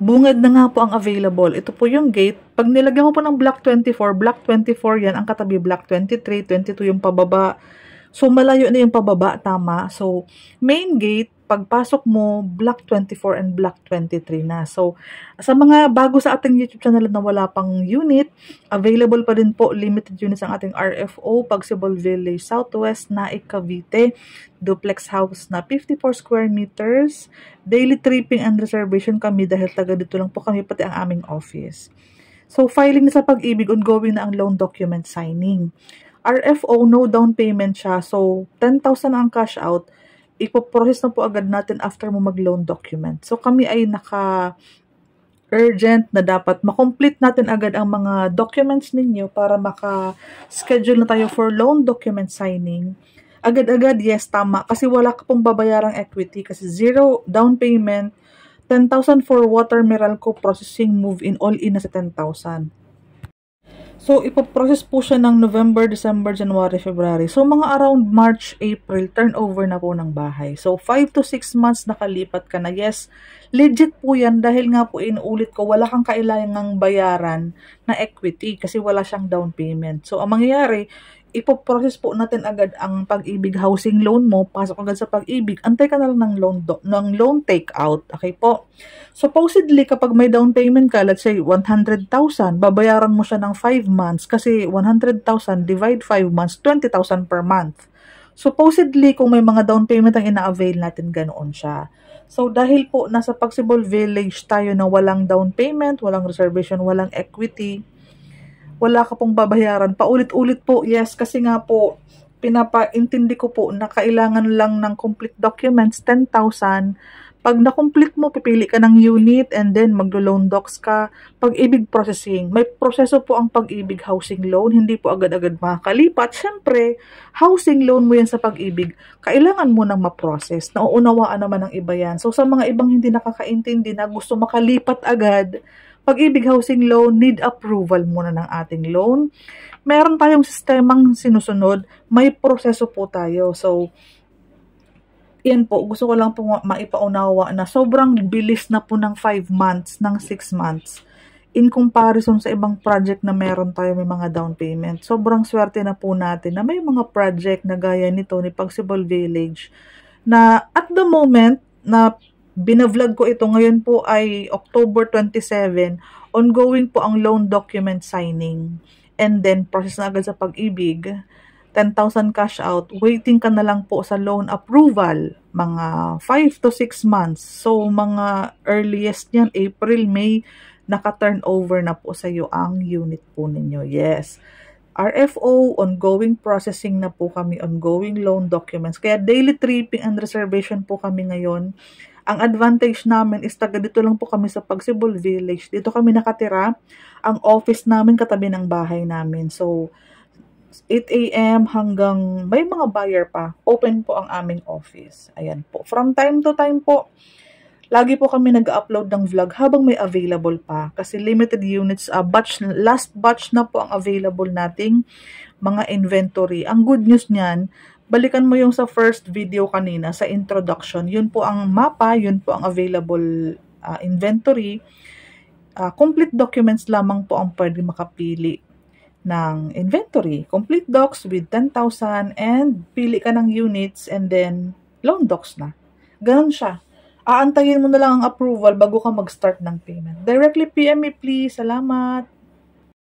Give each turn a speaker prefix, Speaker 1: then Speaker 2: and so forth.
Speaker 1: bungad na nga po ang available. Ito po yung gate. Pag nilagyan mo po ng block 24 yan, ang katabi block 23, 22 yung pababa. So, malayo na yung pababa, tama. So, main gate, pagpasok mo, block 24 and block 23 na. So, sa mga bago sa ating YouTube channel na wala pang unit, available pa rin po limited units ang ating RFO, Pagsibol Village, Southwest, Naik, Cavite, duplex house na 54 square meters. Daily tripping and reservation kami dahil taga dito lang po kami, pati ang aming office. So, filing na sa Pag-ibig, ongoing na ang loan document signing. RFO, no down payment siya. So, 10,000 ang cash out. Ipoprocess na po agad natin after mo mag-loan document. So, kami ay naka-urgent na dapat makomplete natin agad ang mga documents ninyo para maka-schedule na tayo for loan document signing. Agad-agad, yes, tama. Kasi wala ka pong babayarang equity. Kasi 0 down payment, 10,000 for water, Meralco, processing, move-in, all-in na sa 10,000. So, ipoprocess po siya ng November, December, January, February. So, mga around March, April, turnover na po ng bahay. So, 5 to 6 months nakalipat ka na. Yes, legit po yan dahil nga po inuulit ko, wala kang kailangang bayaran na equity kasi wala siyang down payment. So, ang mangyayari, ipoprocess po natin agad ang Pag-ibig housing loan mo, pasok agad sa Pag-ibig, antay ka na lang ng loan take-out, okay po? Supposedly, kapag may down payment ka, let's say 100,000, babayaran mo siya ng 5 months kasi 100,000 divide 5 months, 20,000 per month. Supposedly, kung may mga down payment ang ina-avail natin, ganoon siya. So, dahil po nasa Pagsibol Village tayo na walang down payment, walang reservation, walang equity, wala ka pong babayaran. Paulit-ulit po, yes, kasi nga po, pinapaintindi ko po na kailangan lang ng complete documents, 10,000. Pag na-complete mo, pipili ka ng unit and then maglo-loan docs ka. Pag-ibig processing. May proseso po ang Pag-ibig housing loan. Hindi po agad-agad makakalipat. Siyempre, housing loan mo yan sa Pag-ibig. Kailangan mo nang ma-process. Nauunawaan naman ng iba yan. So, sa mga ibang hindi nakakaintindi na gusto makalipat agad, Pag-ibig housing loan, need approval muna ng ating loan. Meron tayong sistemang sinusunod, may proseso po tayo. So, yan po, gusto ko lang po maipaunawa na sobrang bilis na po ng 5 months, ng 6 months. In comparison sa ibang project na meron tayo may mga down payment. Sobrang swerte na po natin na may mga project na gaya nito ni Pagsibol Village na at the moment na binavlog ko ito, ngayon po ay October 27, ongoing po ang loan document signing. And then, process na agad sa Pag-ibig, 10,000 cash out, waiting ka na lang po sa loan approval, mga 5 to 6 months. So, mga earliest niyan, April, May, naka-turnover na po sa iyo ang unit po ninyo. Yes. RFO, ongoing processing na po kami, ongoing loan documents. Kaya daily tripping and reservation po kami ngayon. Ang advantage namin is taga dito lang po kami sa Pagsibol Village. Dito kami nakatira. Ang office namin katabi ng bahay namin. So, 8 a.m. hanggang may mga buyer pa. Open po ang aming office. Ayan po. From time to time po, lagi po kami nag-upload ng vlog habang may available pa. Kasi limited units, last batch na po ang available nating mga inventory. Ang good news niyan, balikan mo yung sa first video kanina, sa introduction. Yun po ang mapa, yun po ang available inventory. Complete documents lamang po ang pwede makapili ng inventory. Complete docs with 10,000 and pili ka ng units and then loan docs na. Ganon siya. Aantayin mo na lang ang approval bago ka mag-start ng payment. Directly PM me please. Salamat.